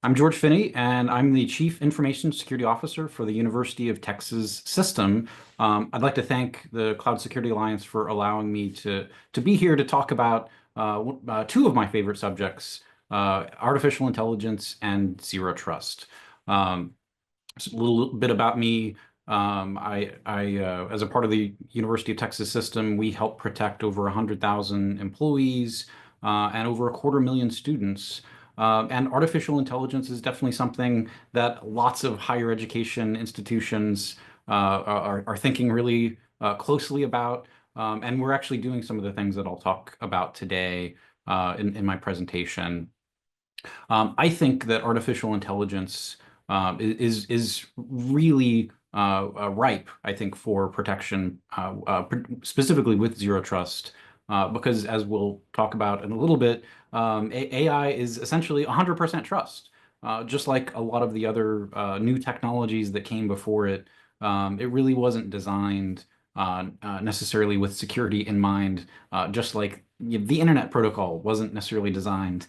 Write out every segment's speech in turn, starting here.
I'm George Finney, and I'm the Chief Information Security Officer for the University of Texas System. I'd like to thank the Cloud Security Alliance for allowing me to be here to talk about two of my favorite subjects, artificial intelligence and zero trust. Um, just a little bit about me. As a part of the University of Texas System, we help protect over 100,000 employees and over 250,000 students. And artificial intelligence is definitely something that lots of higher education institutions are thinking really closely about. And we're actually doing some of the things that I'll talk about today in my presentation. I think that artificial intelligence is really ripe, I think, for protection, specifically with zero trust, because as we'll talk about in a little bit, AI is essentially 100% trust. Just like a lot of the other new technologies that came before it, it really wasn't designed necessarily with security in mind, just like the internet protocol wasn't necessarily designed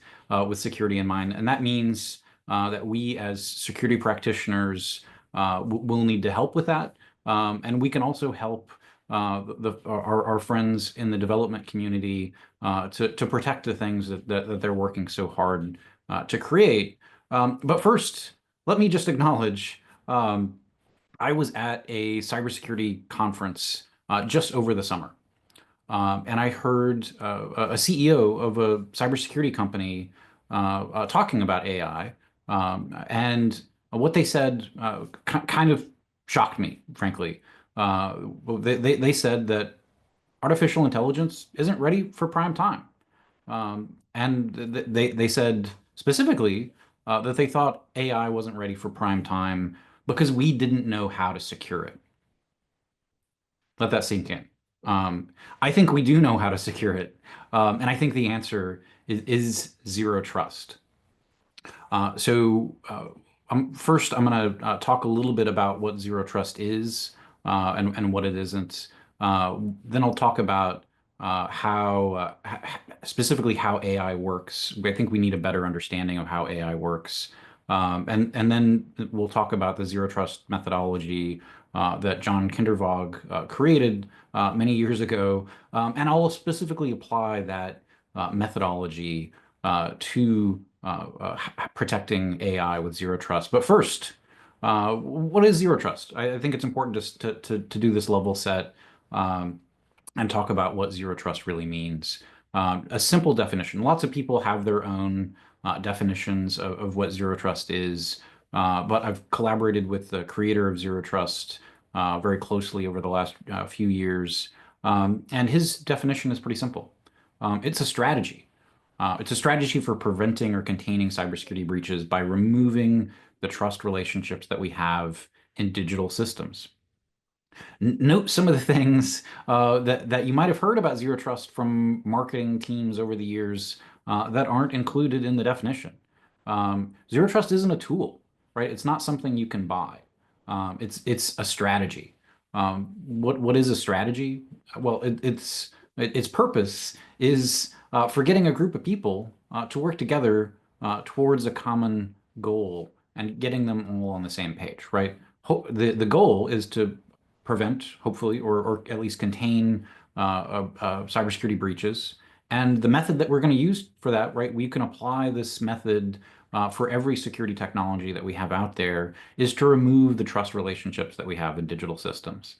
with security in mind. And that means that we as security practitioners will need to help with that. And we can also help our friends in the development community to protect the things that they're working so hard to create. But first, let me just acknowledge I was at a cybersecurity conference just over the summer. And I heard a CEO of a cybersecurity company talking about AI. And what they said kind of shocked me, frankly. They said that artificial intelligence isn't ready for prime time. And they said specifically that they thought AI wasn't ready for prime time because we didn't know how to secure it. Let that sink in. I think we do know how to secure it. And I think the answer is zero trust. First, I'm going to talk a little bit about what zero trust is and what it isn't. Then I'll talk about specifically how AI works. I think we need a better understanding of how AI works. And then we'll talk about the zero trust methodology that John Kindervag created many years ago. And I'll specifically apply that methodology to protecting AI with zero trust. But first, what is zero trust? I think it's important to do this level set and talk about what zero trust really means. A simple definition. Lots of people have their own definitions of what zero trust is, but I've collaborated with the creator of zero trust very closely over the last few years, and his definition is pretty simple. It's a strategy. It's a strategy for preventing or containing cybersecurity breaches by removing the trust relationships that we have in digital systems. Note some of the things that you might have heard about zero trust from marketing teams over the years that aren't included in the definition. Zero trust isn't a tool, right? It's not something you can buy. It's a strategy. What is a strategy? Well, its purpose is for getting a group of people to work together towards a common goal and getting them all on the same page, right? The goal is to prevent, hopefully, or at least contain cybersecurity breaches. And the method that we're going to use for that, right, we can apply this method for every security technology that we have out there, is to remove the trust relationships that we have in digital systems.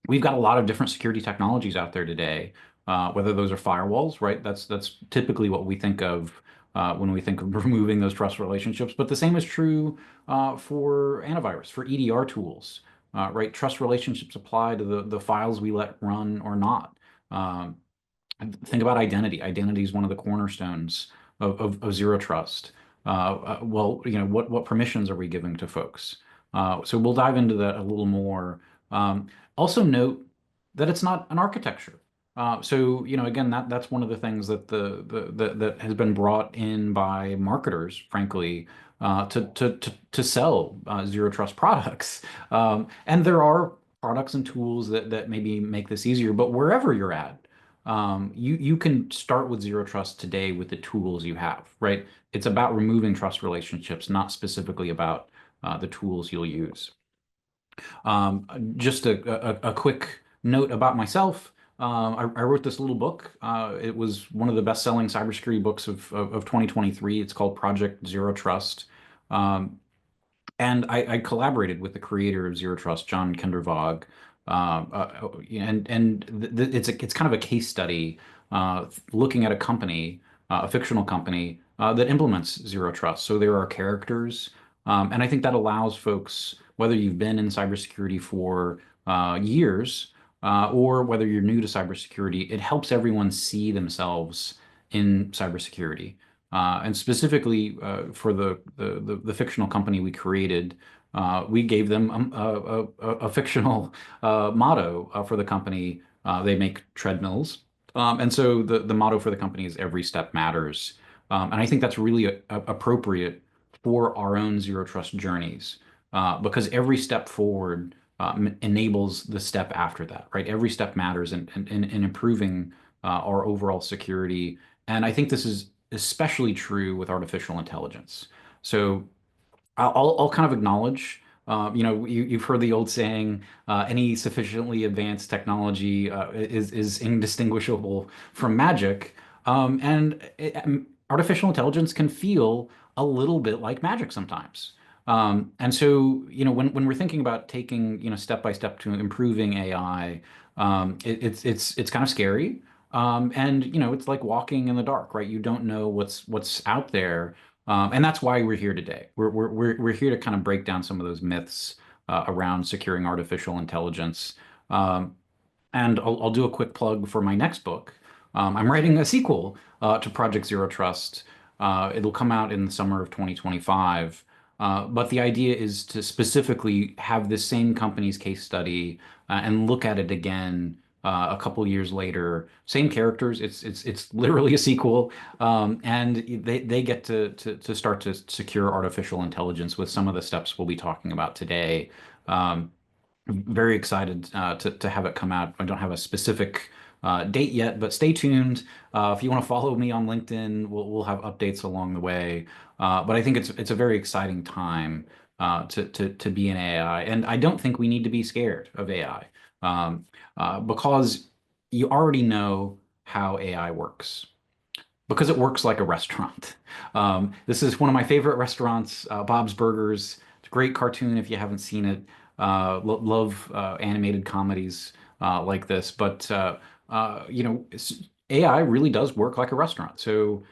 We've got a lot of different security technologies out there today, whether those are firewalls, right? That's typically what we think of when we think of removing those trust relationships. But the same is true for antivirus, for EDR tools, right? Trust relationships apply to the files we let run or not. Think about identity. Identity is one of the cornerstones of zero trust. Well, what permissions are we giving to folks? So we'll dive into that a little more. Also note that it's not an architecture. Again, that's one of the things that has been brought in by marketers, frankly, to sell zero trust products. And there are products and tools that maybe make this easier, but wherever you're at, You can start with zero trust today with the tools you have, right? It's about removing trust relationships, not specifically about the tools you'll use. Just a quick note about myself. I wrote this little book. It was one of the best-selling cybersecurity books of 2023. It's called Project Zero Trust. Um, and I collaborated with the creator of Zero Trust, John Kindervag, and it's kind of a case study looking at a company, a fictional company that implements Zero Trust. So there are characters, and I think that allows folks, whether you've been in cybersecurity for years or whether you're new to cybersecurity, it helps everyone see themselves in cybersecurity. And specifically for the fictional company we created, we gave them a fictional motto for the company. They make treadmills. And so the motto for the company is every step matters. And I think that's really appropriate for our own zero trust journeys because every step forward enables the step after that, right? Every step matters in improving our overall security. And I think this is especially true with artificial intelligence. So I'll kind of acknowledge, you've heard the old saying, any sufficiently advanced technology is indistinguishable from magic. Artificial intelligence can feel a little bit like magic sometimes. And so, when we're thinking about taking, step by step to improving AI, it's kind of scary. And it's like walking in the dark, right? You don't know what's out there. And that's why we're here today. We're here to kind of break down some of those myths around securing artificial intelligence. And I'll do a quick plug for my next book. I'm writing a sequel to Project Zero Trust. It'll come out in the summer of 2025. But the idea is to specifically have this same company's case study and look at it again a couple years later. Same characters. It's literally a sequel, and they get to start to secure artificial intelligence with some of the steps we'll be talking about today. Very excited to have it come out. I don't have a specific date yet, but stay tuned. If you want to follow me on LinkedIn, we'll have updates along the way. But I think it's a very exciting time to be in AI, and I don't think we need to be scared of AI because you already know how AI works because it works like a restaurant. This is one of my favorite restaurants, Bob's Burgers. It's a great cartoon if you haven't seen it. Love animated comedies like this, but AI really does work like a restaurant. So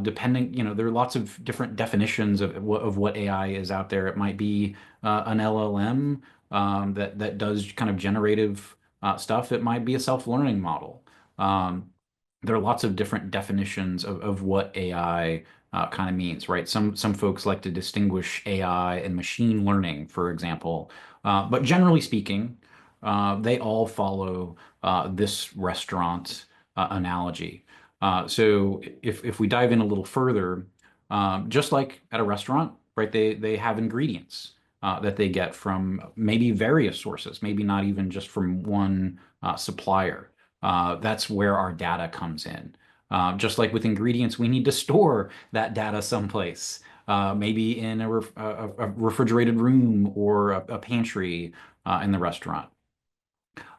depending, there are lots of different definitions of what AI is out there. It might be an LLM that does kind of generative stuff. It might be a self-learning model. There are lots of different definitions of what AI kind of means, right? Some folks like to distinguish AI and machine learning, for example. But generally speaking, they all follow this restaurant analogy. So if we dive in a little further, just like at a restaurant, right, they have ingredients that they get from maybe various sources, maybe not even just from one supplier. That's where our data comes in. Just like with ingredients, we need to store that data someplace, maybe in a refrigerated room or a pantry in the restaurant.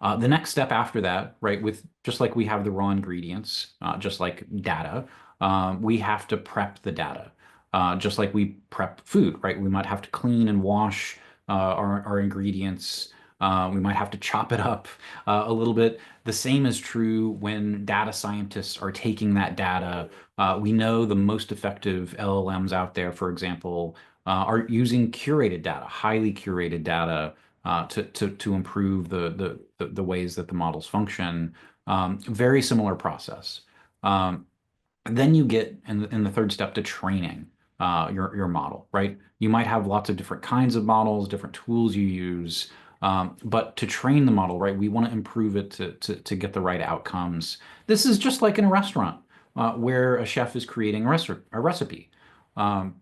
The next step after that, right, with just like we have the raw ingredients, just like data, we have to prep the data. Just like we prep food, right? We might have to clean and wash our ingredients. We might have to chop it up a little bit. The same is true when data scientists are taking that data. We know the most effective LLMs out there, for example, are using curated data, highly curated data to improve the ways that the models function. Very similar process. Then you get in the third step to training your model, right? You might have lots of different kinds of models, different tools you use, but to train the model, right, we want to improve it to get the right outcomes. This is just like in a restaurant where a chef is creating a recipe. Um,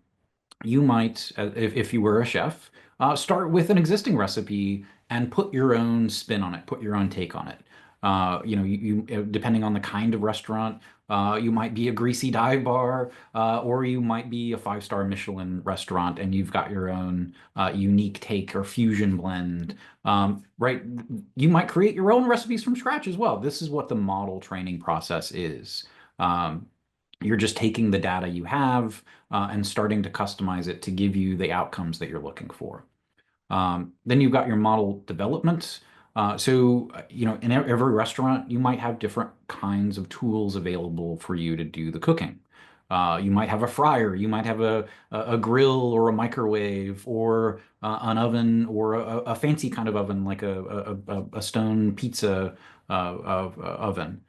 you might, if you were a chef, start with an existing recipe and put your own spin on it, put your own take on it. Depending on the kind of restaurant, you might be a greasy dive bar, or you might be a five-star Michelin restaurant, and you've got your own unique take or fusion blend. Right? You might create your own recipes from scratch as well. This is what the model training process is. Um, you're just taking the data you have and starting to customize it to give you the outcomes that you're looking for. Then you've got your model development. In every restaurant, you might have different kinds of tools available for you to do the cooking. You might have a fryer, you might have a grill or a microwave or an oven or a fancy kind of oven like a stone pizza oven.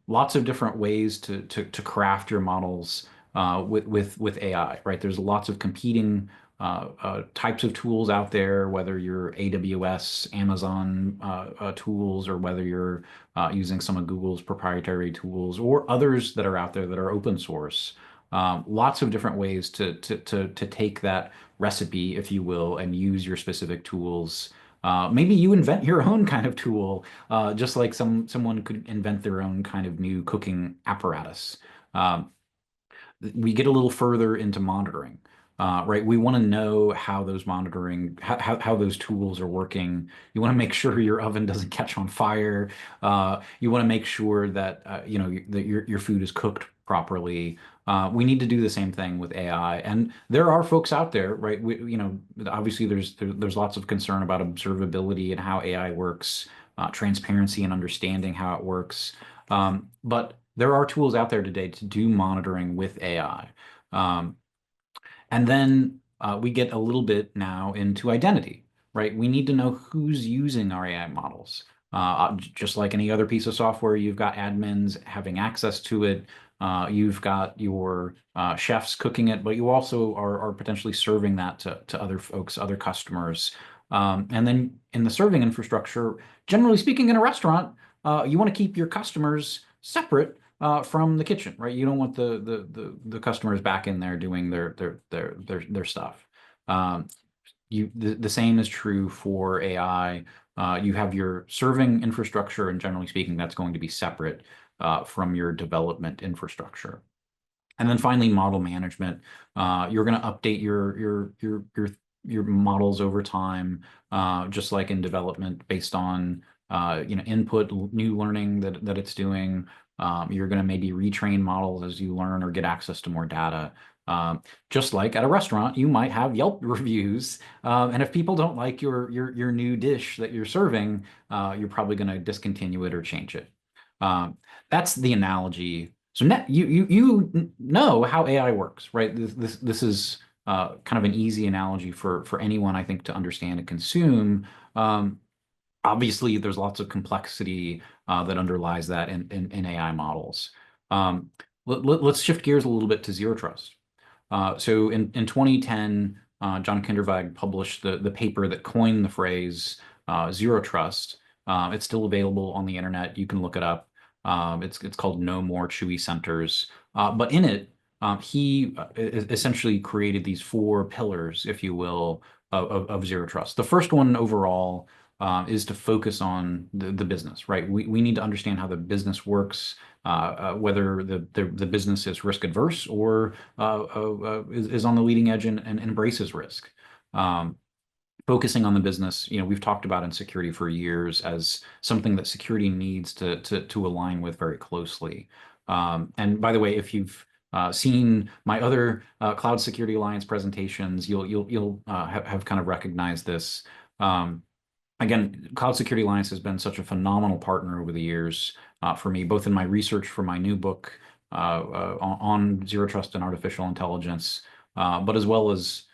Lots of different ways to craft your models with AI, right? There's lots of competing types of tools out there, whether you're AWS, Amazon tools, or whether you're using some of Google's proprietary tools or others that are out there that are open source. Lots of different ways to take that recipe, if you will, and use your specific tools. Maybe you invent your own kind of tool, just like someone could invent their own kind of new cooking apparatus. Um, we get a little further into monitoring, right? We want to know how those monitoring, how those tools are working. You want to make sure your oven doesn't catch on fire. You want to make sure that that your food is cooked properly. We need to do the same thing with AI, and there are folks out there, right? Obviously there's lots of concern about observability and how AI works, transparency and understanding how it works. But there are tools out there today to do monitoring with AI. Um, and then we get a little bit now into identity, right? We need to know who's using our AI models. Just like any other piece of software, you've got admins having access to it. You've got your chefs cooking it, but you also are potentially serving that to other folks, other customers. And then in the serving infrastructure, generally speaking, in a restaurant, you want to keep your customers separate from the kitchen, right? You don't want the customers back in there doing their stuff. Um, the same is true for AI. You have your serving infrastructure, and generally speaking, that's going to be separate from your development infrastructure. And then finally, model management. You're going to update your models over time, just like in development, based on input, new learning that it's doing. You're going to maybe retrain models as you learn or get access to more data. Just like at a restaurant, you might have Yelp reviews, and if people don't like your new dish that you're serving, you're probably going to discontinue it or change it. Um, that's the analogy. So you know how AI works, right? This is kind of an easy analogy for anyone, I think, to understand and consume. Obviously, there's lots of complexity that underlies that in AI models. Let's shift gears a little bit to zero trust. So in 2010, John Kindervag published the paper that coined the phrase zero trust. It's still available on the internet. You can look it up. It's called No More Chewy Centers. But in it, he essentially created these four pillars, if you will, of zero trust. The first one overall is to focus on the business, right? We need to understand how the business works, whether the business is risk adverse or is on the leading edge and embraces risk. Um, Focusing on the business, we've talked about in security for years as something that security needs to align with very closely. And by the way, if you've seen my other Cloud Security Alliance presentations, you'll have kind of recognized this. Again, Cloud Security Alliance has been such a phenomenal partner over the years for me, both in my research for my new book on zero trust and artificial intelligence, but as well as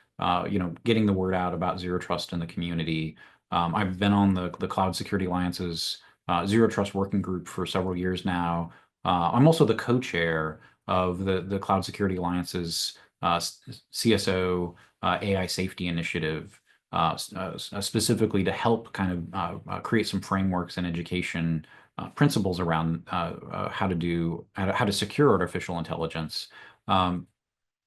getting the word out about zero trust in the community. I've been on the Cloud Security Alliance's zero trust working group for several years now. I'm also the co-chair of the Cloud Security Alliance's CSO AI safety initiative specifically to help kind of create some frameworks and education principles around how to secure artificial intelligence. And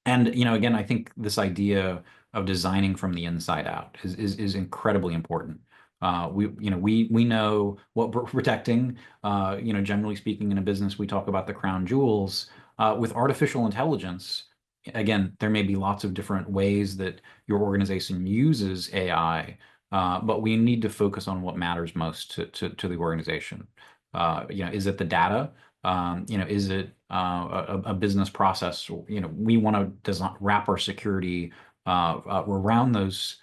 again, I think this idea of designing from the inside out is incredibly important. We know what we're protecting. Generally speaking, in a business, we talk about the crown jewels. With artificial intelligence, again, there may be lots of different ways that your organization uses AI, but we need to focus on what matters most to the organization. Is it the data? Is it a business process? We want to design, wrap our security around those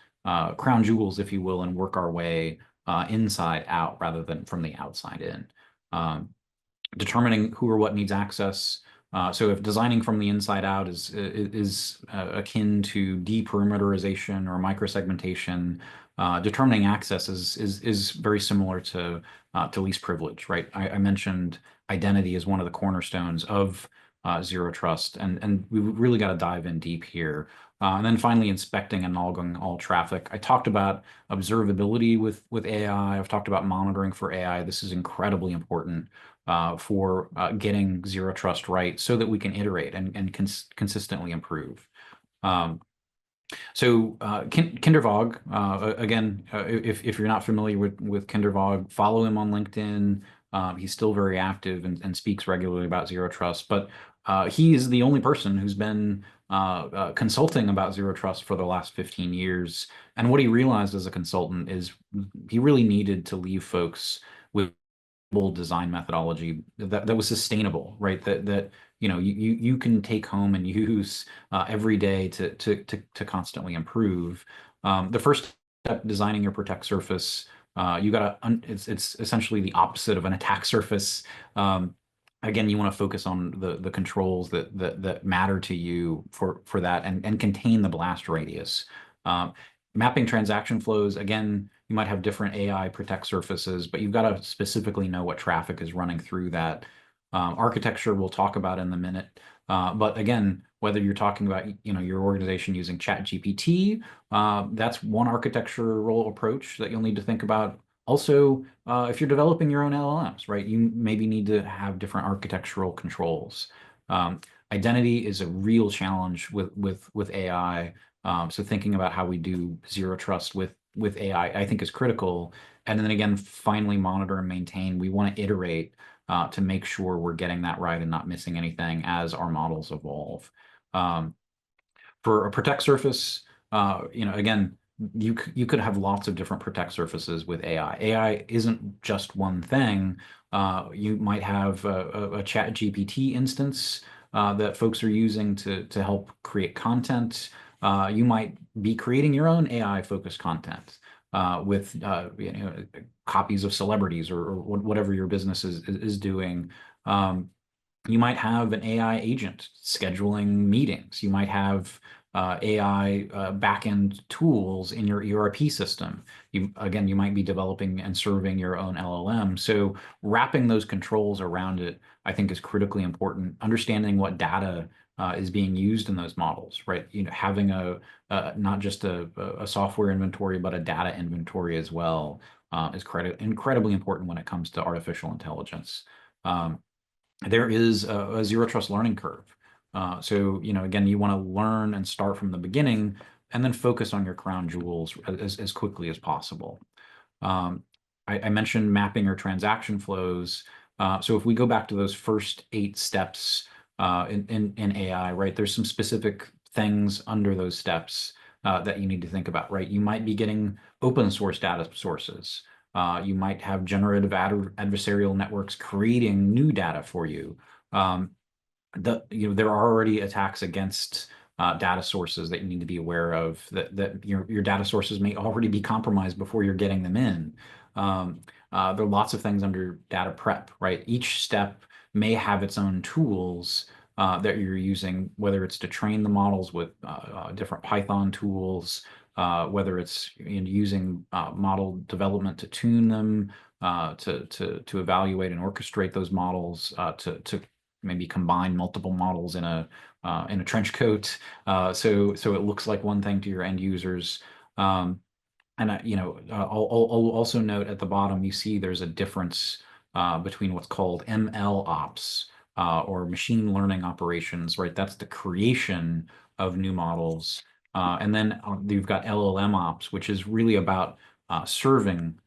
crown jewels, if you will, and work our way inside out rather than from the outside in. Um, Determining who or what needs access. So if designing from the inside out is akin to deperimeterization or microsegmentation, determining access is very similar to least privilege, right? I mentioned identity is one of the cornerstones of zero trust, and we really got to dive in deep here. And then finally, inspecting and logging all traffic. I talked about observability with AI. I've talked about monitoring for AI. This is incredibly important for getting zero trust right so that we can iterate and consistently improve. Um, Kindervog, again, if you're not familiar with Kindervog, follow him on LinkedIn. He's still very active and speaks regularly about zero trust, but he is the only person who's been consulting about zero trust for the last 15 years. And what he realized as a consultant is he really needed to leave folks with design methodology that was sustainable, right? That you can take home and use every day to constantly improve. The first step, designing your protect surface, you gotta it's essentially the opposite of an attack surface. Again, you want to focus on the controls that matter to you for that and contain the blast radius. Um, Mapping transaction flows, again, you might have different AI protect surfaces, but you've got to specifically know what traffic is running through that. Architecture we'll talk about in a minute. But again, whether you're talking about your organization using ChatGPT, that's one architectural approach that you'll need to think about. Also, if you're developing your own LLMs, right, you maybe need to have different architectural controls. Identity is a real challenge with AI. So thinking about how we do zero trust with AI, I think is critical. And then again, finally monitor and maintain. We want to iterate to make sure we're getting that right and not missing anything as our models evolve. Um, for a protect surface, again, you could have lots of different protect surfaces with AI. AI isn't just one thing. You might have a Chat GPT instance that folks are using to help create content. You might be creating your own AI focused content with copies of celebrities or whatever your business is doing. You might have an AI agent scheduling meetings. You might have AI backend tools in your ERP system. You might be developing and serving your own LLM. So wrapping those controls around it, I think, is critically important. Understanding what data is being used in those models, right? Having not just a software inventory, but a data inventory as well is incredibly important when it comes to artificial intelligence. There is a zero trust learning curve. Again, you want to learn and start from the beginning and then focus on your crown jewels as quickly as possible. Um, I mentioned mapping your transaction flows. So if we go back to those first 8 steps in AI, right, there's some specific things under those steps that you need to think about, right? You might be getting open source data sources. You might have generative adversarial networks creating new data for you. Um, there are already attacks against data sources that you need to be aware of. That your data sources may already be compromised before you're getting them in. There are lots of things under data prep, right? Each step may have its own tools that you're using, whether it's to train the models with different Python tools, whether it's using model development to tune them, to evaluate and orchestrate those models, to maybe combine multiple models in a trench coat, so it looks like one thing to your end users. I'll also note at the bottom, you see there's a difference between what's called ML ops or machine learning operations, right? That's the creation of new models. And then you've got LLM ops, which is really about serving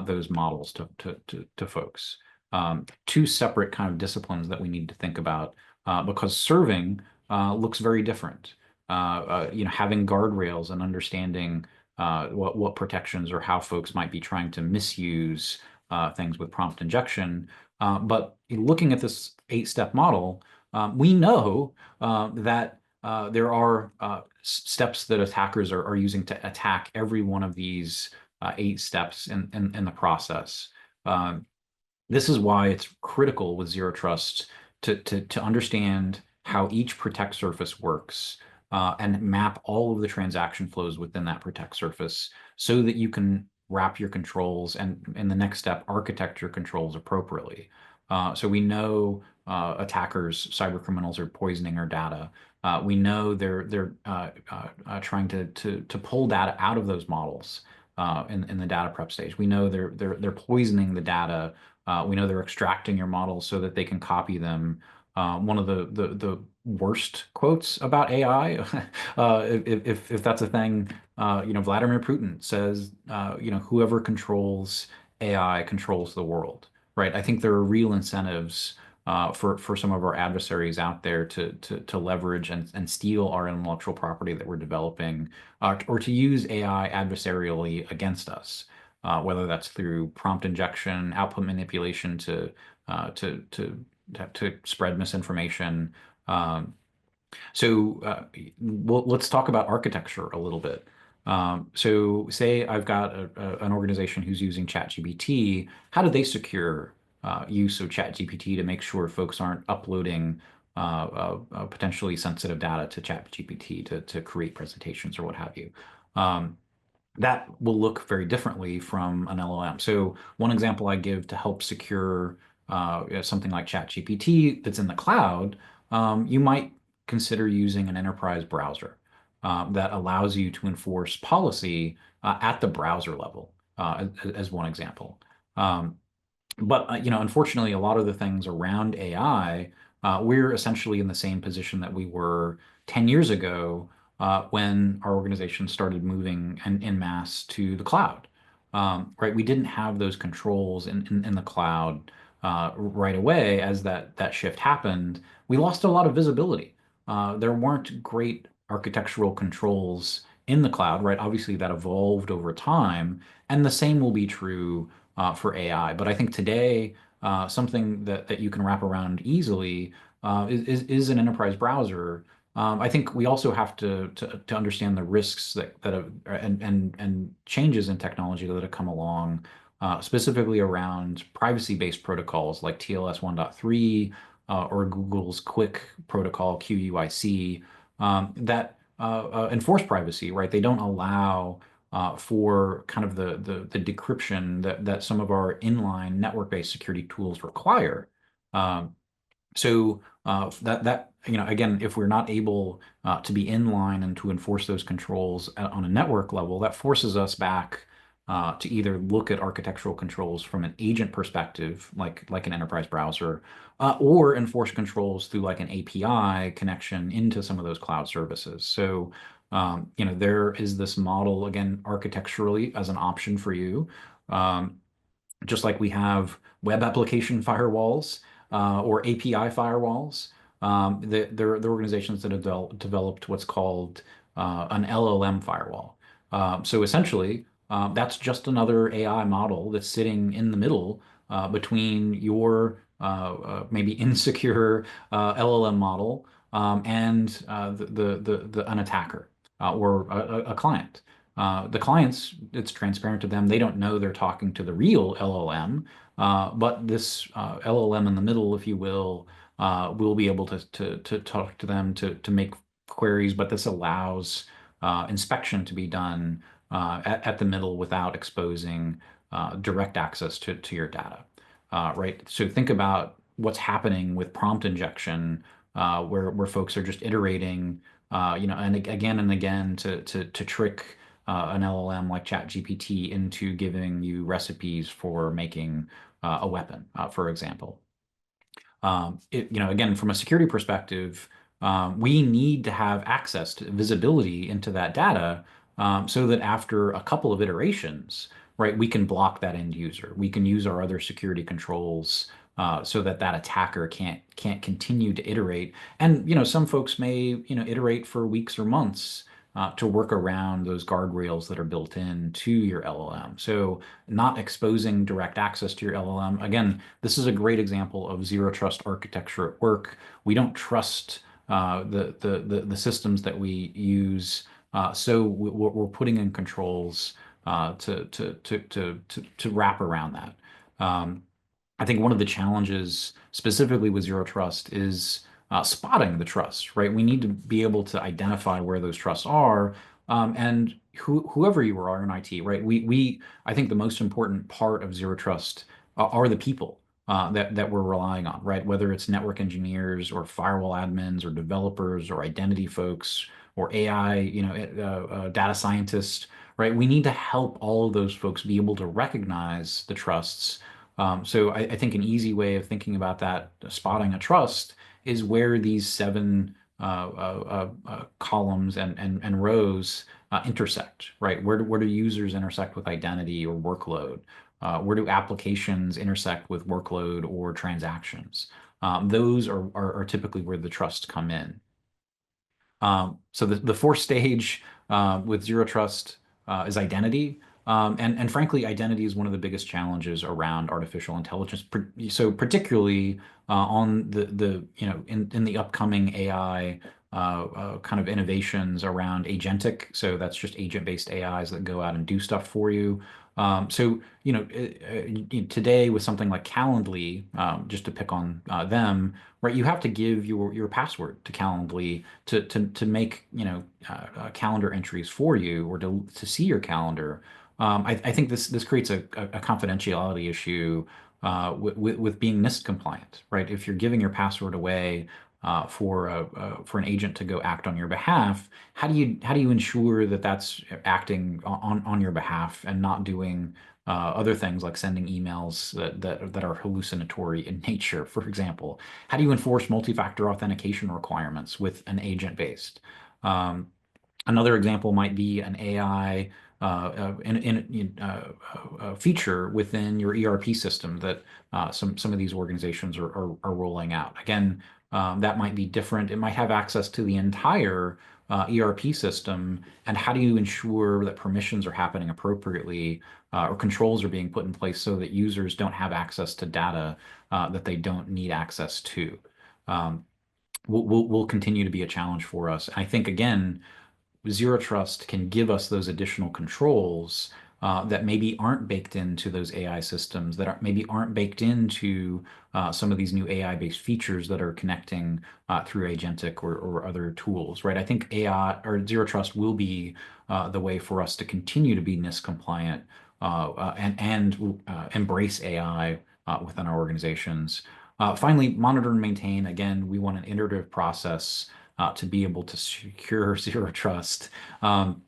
those models to folks. Two separate kind of disciplines that we need to think about because serving looks very different. Having guardrails and understanding what protections or how folks might be trying to misuse things with prompt injection. But looking at this eight-step model, we know that there are steps that attackers are using to attack every one of these eight steps in the process. Um, this is why it's critical with zero trust to understand how each protect surface works and map all of the transaction flows within that protect surface so that you can wrap your controls and in the next step architect your controls appropriately. So we know attackers, cyber criminals are poisoning our data. We know they're trying to pull data out of those models in the data prep stage. We know they're poisoning the data. We know they're extracting your models so that they can copy them. One of the worst quotes about AI, if that's a thing, Vladimir Putin says, whoever controls AI controls the world, right? I think there are real incentives for some of our adversaries out there to leverage and steal our intellectual property that we're developing, or to use AI adversarially against us, whether that's through prompt injection, output manipulation uh, to to to spread misinformation. Um, let's talk about architecture a little bit. So say I've got an organization who's using ChatGPT. How do they secure use of ChatGPT to make sure folks aren't uploading potentially sensitive data to ChatGPT to create presentations or what have you? Um, that will look very differently from an LLM. So one example I give to help secure something like ChatGPT that's in the cloud, you might consider using an enterprise browser that allows you to enforce policy at the browser level, as one example. Um, but unfortunately, a lot of the things around AI, we're essentially in the same position that we were 10 years ago when our organization started moving en masse to the cloud. Right, we didn't have those controls in the cloud right away as that shift happened. We lost a lot of visibility. There weren't great architectural controls in the cloud, right? Obviously, that evolved over time, and the same will be true for AI. But I think today, something that you can wrap around easily is an enterprise browser. I think we also have to understand the risks that have and changes in technology that have come along, specifically around privacy-based protocols like TLS 1.3 or Google's Quick protocol QUIC that enforce privacy, right? They don't allow for kind of the decryption that some of our inline network-based security tools require. Um, that again, if we're not able to be in line and to enforce those controls on a network level, that forces us back to either look at architectural controls from an agent perspective, like an enterprise browser, or enforce controls through like an API connection into some of those cloud services. So there is this model again architecturally as an option for you. Um, just like we have web application firewalls or API firewalls. The organizations that have developed what's called an LLM firewall. So essentially, that's just another AI model that's sitting in the middle between your maybe insecure LLM model and an attacker or a client. The clients, it's transparent to them. They don't know they're talking to the real LLM, but this LLM in the middle, if you will be able to talk to them to make queries. But this allows inspection to be done at the middle without exposing direct access to your data. Right. So think about what's happening with prompt injection, where folks are just iterating, and again to trick an LLM like ChatGPT into giving you recipes for making a weapon, for example. Again, from a security perspective, we need to have access to visibility into that data so that after a couple of iterations, right, we can block that end user. We can use our other security controls so that that attacker can't continue to iterate. And some folks may iterate for weeks or months to work around those guardrails that are built in to your LLM. So not exposing direct access to your LLM. Again, this is a great example of zero trust architecture at work. We don't trust the systems that we use. So we're putting in controls to wrap around that. Um, I think one of the challenges specifically with zero trust is spotting the trust, right? We need to be able to identify where those trusts are. And whoever you are in IT, right? I think the most important part of zero trust are the people that we're relying on, right? Whether it's network engineers or firewall admins or developers or identity folks or AI, data scientists, right? We need to help all of those folks be able to recognize the trusts. So I think an easy way of thinking about that, spotting a trust, is where these seven columns and rows intersect, right? Where do users intersect with identity or workload? Where do applications intersect with workload or transactions? Those are typically where the trusts come in. So the fourth stage with zero trust is identity. And frankly, identity is one of the biggest challenges around artificial intelligence. So particularly on in the upcoming AI kind of innovations around agentic. So that's just agent-based AIs that go out and do stuff for you. So today with something like Calendly, just to pick on them, right? You have to give your password to Calendly to make calendar entries for you or to see your calendar. I think this creates a confidentiality issue with being NIST compliant, right? If you're giving your password away for an agent to go act on your behalf, how do you ensure that that's acting on your behalf and not doing other things like sending emails that are hallucinatory in nature, for example? How do you enforce multi-factor authentication requirements with an agent based? Um, Another example might be an AI feature within your ERP system that some of these organizations are rolling out. Again, that might be different. It might have access to the entire ERP system. And how do you ensure that permissions are happening appropriately or controls are being put in place so that users don't have access to data that they don't need access to? Um, will continue to be a challenge for us. I think, again, Zero Trust can give us those additional controls that maybe aren't baked into those AI systems, maybe aren't baked into some of these new AI-based features that are connecting through agentic or other tools, right? I think AI or Zero Trust will be the way for us to continue to be NIST compliant and embrace AI within our organizations. Finally, monitor and maintain. Again, we want an iterative process to be able to secure zero trust. And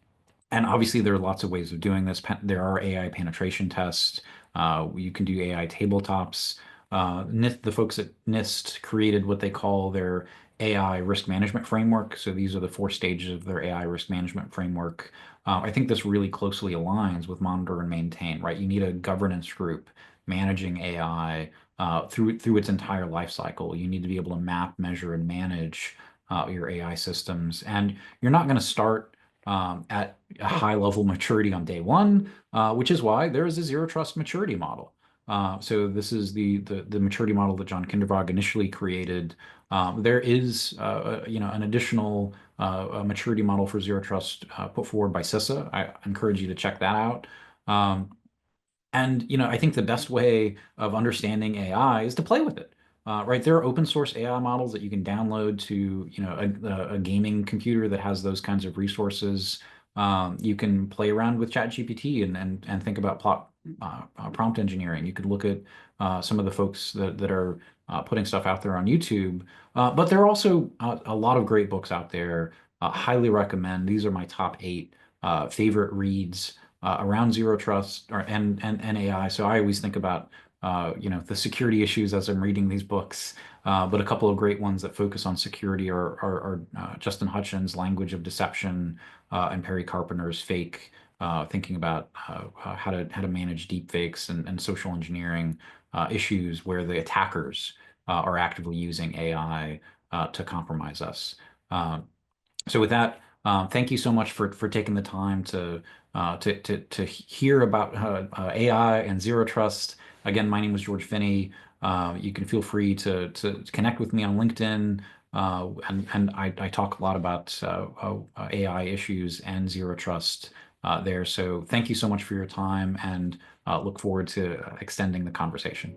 obviously, there are lots of ways of doing this. There are AI penetration tests. You can do AI tabletops. The folks at NIST created what they call their AI risk management framework. So these are the four stages of their AI risk management framework. I think this really closely aligns with monitor and maintain, right? You need a governance group managing AI through its entire life cycle. You need to be able to map, measure, and manage your AI systems. And you're not going to start at a high level maturity on day one, which is why there is a zero trust maturity model. So this is the maturity model that John Kindervag initially created. There is an additional maturity model for zero trust put forward by CISA. I encourage you to check that out. And I think the best way of understanding AI is to play with it. Right, there are open source AI models that you can download to, a gaming computer that has those kinds of resources. You can play around with ChatGPT and think about prompt engineering. You could look at some of the folks that are putting stuff out there on YouTube. But there are also a lot of great books out there. Highly recommend. These are my top 8 favorite reads around zero trust and AI. So I always think about the security issues as I'm reading these books. But a couple of great ones that focus on security are Justin Hutchins' Language of Deception and Perry Carpenter's Fake. thinking about how to manage deepfakes and social engineering issues where the attackers are actively using AI to compromise us. So with that, thank you so much for taking the time to hear about AI and zero trust. Again, my name is George Finney. You can feel free to connect with me on LinkedIn, and I talk a lot about AI issues and zero trust there. So thank you so much for your time, and look forward to extending the conversation.